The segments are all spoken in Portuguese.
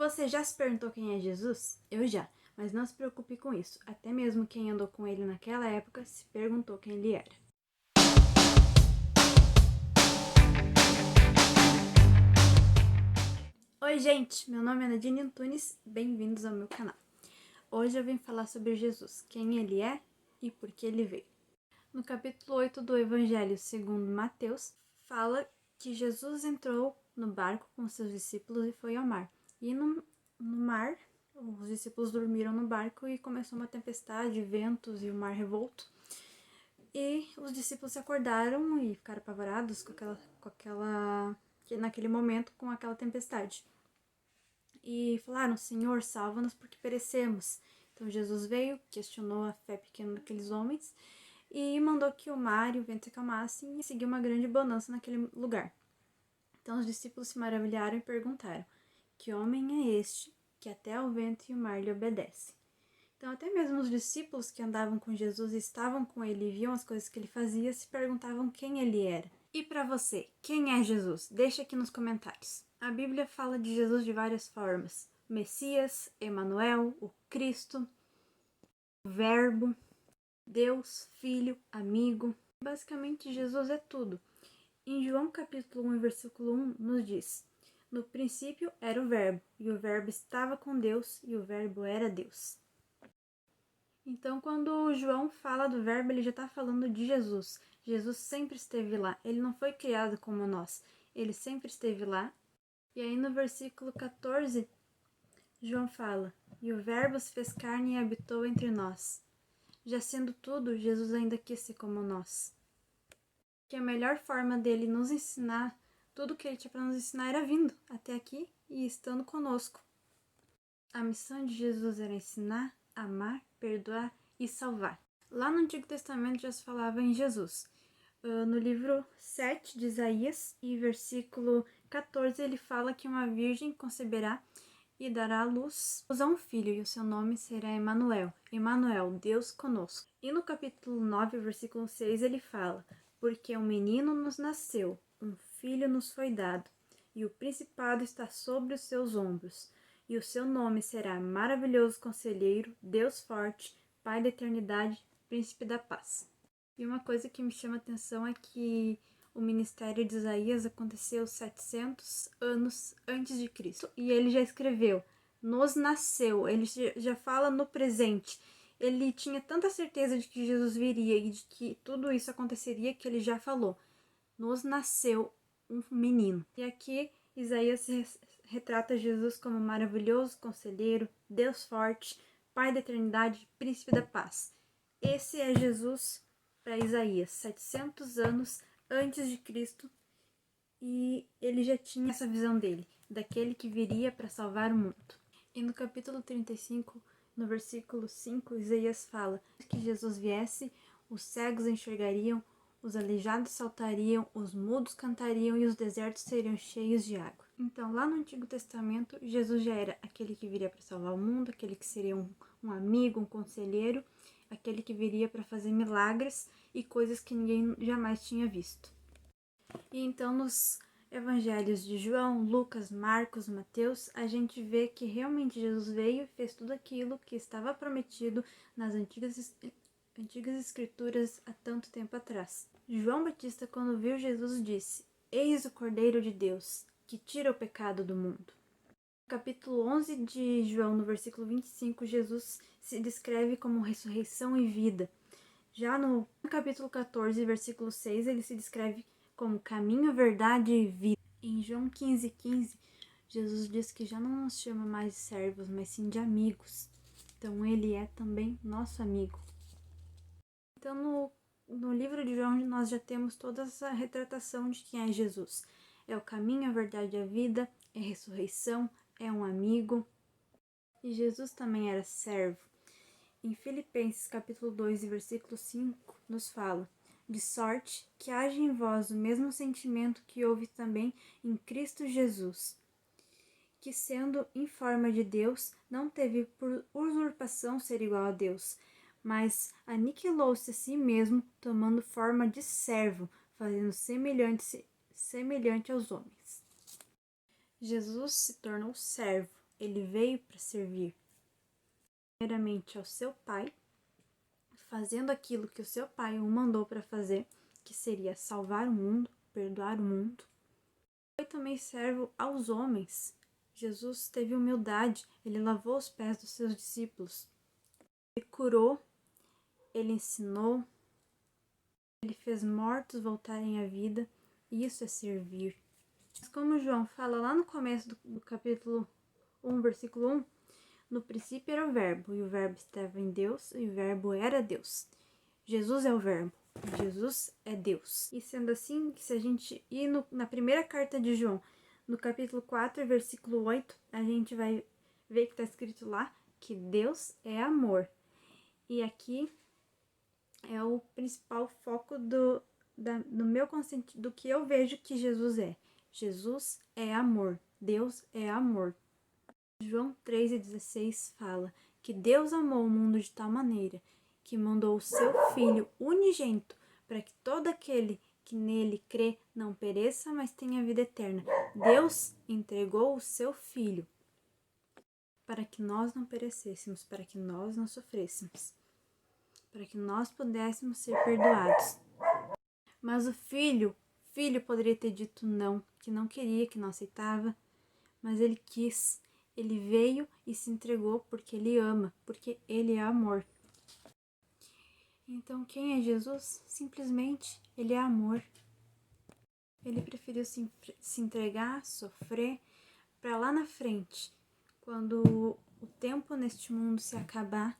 Você já se perguntou quem é Jesus? Eu já, mas não se preocupe com isso. Até mesmo quem andou com ele naquela época se perguntou quem ele era. Oi, gente! Meu nome é Nadine Antunes, bem-vindos ao meu canal. Hoje eu vim falar sobre Jesus, quem ele é e por que ele veio. No capítulo 8 do Evangelho segundo Mateus, fala que Jesus entrou no barco com seus discípulos e foi ao mar. E no mar, os discípulos dormiram no barco e começou uma tempestade, ventos e o mar revolto. E os discípulos se acordaram e ficaram apavorados naquele momento com aquela tempestade. E falaram: Senhor, salva-nos porque perecemos. Então Jesus veio, questionou a fé pequena daqueles homens e mandou que o mar e o vento se acalmassem e seguiu uma grande bonança naquele lugar. Então os discípulos se maravilharam e perguntaram: que homem é este que até o vento e o mar lhe obedecem? Então até mesmo os discípulos que andavam com Jesus e estavam com ele e viam as coisas que ele fazia se perguntavam quem ele era. E para você, quem é Jesus? Deixa aqui nos comentários. A Bíblia fala de Jesus de várias formas: Messias, Emanuel, o Cristo, o Verbo, Deus, Filho, amigo. Basicamente, Jesus é tudo. Em João capítulo 1, versículo 1, nos diz: no princípio era o Verbo, e o Verbo estava com Deus, e o Verbo era Deus. Então, quando João fala do Verbo, ele já está falando de Jesus. Jesus sempre esteve lá. Ele não foi criado como nós. Ele sempre esteve lá. E aí no versículo 14, João fala: e o Verbo se fez carne e habitou entre nós. Já sendo tudo, Jesus ainda quis ser como nós. Que a melhor forma dele nos ensinar, tudo que ele tinha para nos ensinar era vindo até aqui e estando conosco. A missão de Jesus era ensinar, amar, perdoar e salvar. Lá no Antigo Testamento já se falava em Jesus. No livro 7 de Isaías, e versículo 14, ele fala que uma virgem conceberá e dará à luz a um filho, e o seu nome será Emanuel. Emanuel, Deus conosco. E no capítulo 9, versículo 6, ele fala: porque um menino nos nasceu, um filho nos foi dado, e o principado está sobre os seus ombros. E o seu nome será Maravilhoso Conselheiro, Deus Forte, Pai da Eternidade, Príncipe da Paz. E uma coisa que me chama a atenção é que o ministério de Isaías aconteceu 700 anos antes de Cristo. E ele já escreveu: nos nasceu. Ele já fala no presente. Ele tinha tanta certeza de que Jesus viria e de que tudo isso aconteceria que ele já falou: nos nasceu um menino. E aqui Isaías retrata Jesus como maravilhoso conselheiro, Deus forte, Pai da eternidade, Príncipe da paz. Esse é Jesus para Isaías, 700 anos antes de Cristo, e ele já tinha essa visão dele, daquele que viria para salvar o mundo. E no capítulo 35, no versículo 5, Isaías fala que Jesus viesse, os cegos enxergariam, os aleijados saltariam, os mudos cantariam e os desertos seriam cheios de água. Então, lá no Antigo Testamento, Jesus já era aquele que viria para salvar o mundo, aquele que seria um amigo, um conselheiro, aquele que viria para fazer milagres e coisas que ninguém jamais tinha visto. E então, nos evangelhos de João, Lucas, Marcos, Mateus, a gente vê que realmente Jesus veio e fez tudo aquilo que estava prometido nas antigas escrituras há tanto tempo atrás. João Batista, quando viu Jesus, disse: eis o Cordeiro de Deus, que tira o pecado do mundo. No capítulo 11 de João, no versículo 25, Jesus se descreve como ressurreição e vida. Já no capítulo 14, versículo 6, ele se descreve como caminho, verdade e vida. Em João 15:15, Jesus diz que já não nos chama mais de servos, mas sim de amigos. Então ele é também nosso amigo. Então no livro de João nós já temos toda essa retratação de quem é Jesus. É o caminho, a verdade e a vida, é a ressurreição, é um amigo. E Jesus também era servo. Em Filipenses capítulo 2, versículo 5, nos fala: de sorte que haja em vós o mesmo sentimento que houve também em Cristo Jesus, que sendo em forma de Deus, não teve por usurpação ser igual a Deus, mas aniquilou-se a si mesmo, tomando forma de servo, fazendo semelhante aos homens. Jesus se tornou servo. ele veio para servir primeiramente ao seu pai, fazendo aquilo que o seu pai o mandou para fazer, que seria salvar o mundo, perdoar o mundo. Foi também servo aos homens. Jesus teve humildade, ele lavou os pés dos seus discípulos. Ele curou, ele ensinou, ele fez mortos voltarem à vida. Isso é servir. Mas como João fala lá no começo do capítulo 1, versículo 1, no princípio era o verbo, e o verbo estava em Deus, e o verbo era Deus. Jesus é o verbo, Jesus é Deus. E sendo assim, se a gente ir na primeira carta de João, no capítulo 4, versículo 8, a gente vai ver que está escrito lá que Deus é amor. E aqui é o principal foco do meu conceito, do que eu vejo que Jesus é. Jesus é amor, Deus é amor. João 3,16 fala que Deus amou o mundo de tal maneira que mandou o seu Filho unigênito para que todo aquele que nele crê não pereça, mas tenha vida eterna. Deus entregou o seu Filho para que nós não perecêssemos, para que nós não sofrêssemos, para que nós pudéssemos ser perdoados. Mas o filho poderia ter dito não, que não queria, que não aceitava, mas ele quis. Ele veio e se entregou porque ele ama, porque ele é amor. Então, quem é Jesus? Simplesmente, ele é amor. Ele preferiu se entregar, sofrer, para lá na frente, quando o tempo neste mundo se acabar,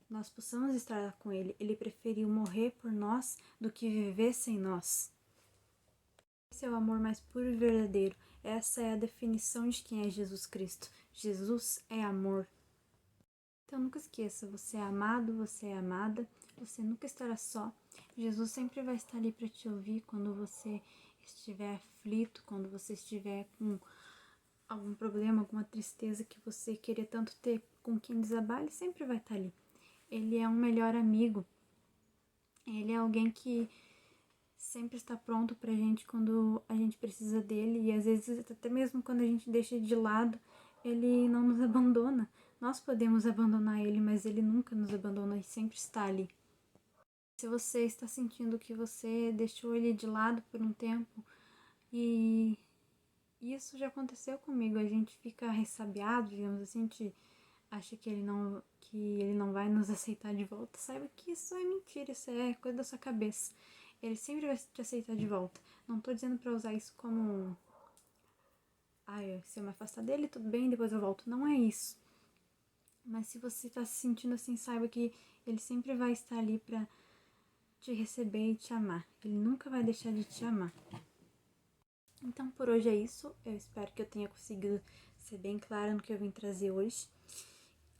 nós possamos estar com ele. Ele preferiu morrer por nós do que viver sem nós. Esse é o amor mais puro e verdadeiro. Essa é a definição de quem é Jesus Cristo. Jesus é amor. Então nunca esqueça, você é amado, você é amada, você nunca estará só. Jesus sempre vai estar ali para te ouvir quando você estiver aflito, quando você estiver com algum problema, alguma tristeza que você queria tanto ter com quem desabar, ele sempre vai estar ali. Ele é um melhor amigo. Ele é alguém que sempre está pronto pra gente quando a gente precisa dele, e às vezes até mesmo quando a gente deixa de lado, ele não nos abandona. Nós podemos abandonar ele, mas ele nunca nos abandona e sempre está ali. Se você está sentindo que você deixou ele de lado por um tempo, e isso já aconteceu comigo, a gente fica ressabiado, digamos assim, a gente acha que ele não vai nos aceitar de volta, saiba que isso é mentira, isso é coisa da sua cabeça. Ele sempre vai te aceitar de volta. Não tô dizendo pra usar isso como se eu me afastar dele, tudo bem, depois eu volto. Não é isso. Mas se você tá se sentindo assim, saiba que ele sempre vai estar ali pra te receber e te amar. Ele nunca vai deixar de te amar. Então por hoje é isso. Eu espero que eu tenha conseguido ser bem clara no que eu vim trazer hoje.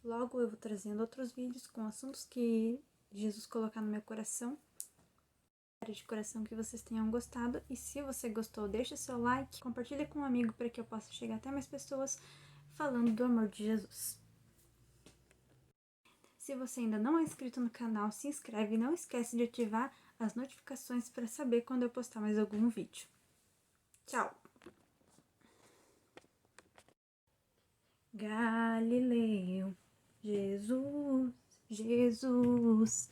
Logo eu vou trazendo outros vídeos com assuntos que Jesus colocar no meu coração. Espero de coração que vocês tenham gostado. E se você gostou, deixa seu like, compartilha com um amigo para que eu possa chegar até mais pessoas falando do amor de Jesus. Se você ainda não é inscrito no canal, se inscreve e não esquece de ativar as notificações para saber quando eu postar mais algum vídeo. Tchau! Galileu, Jesus, Jesus.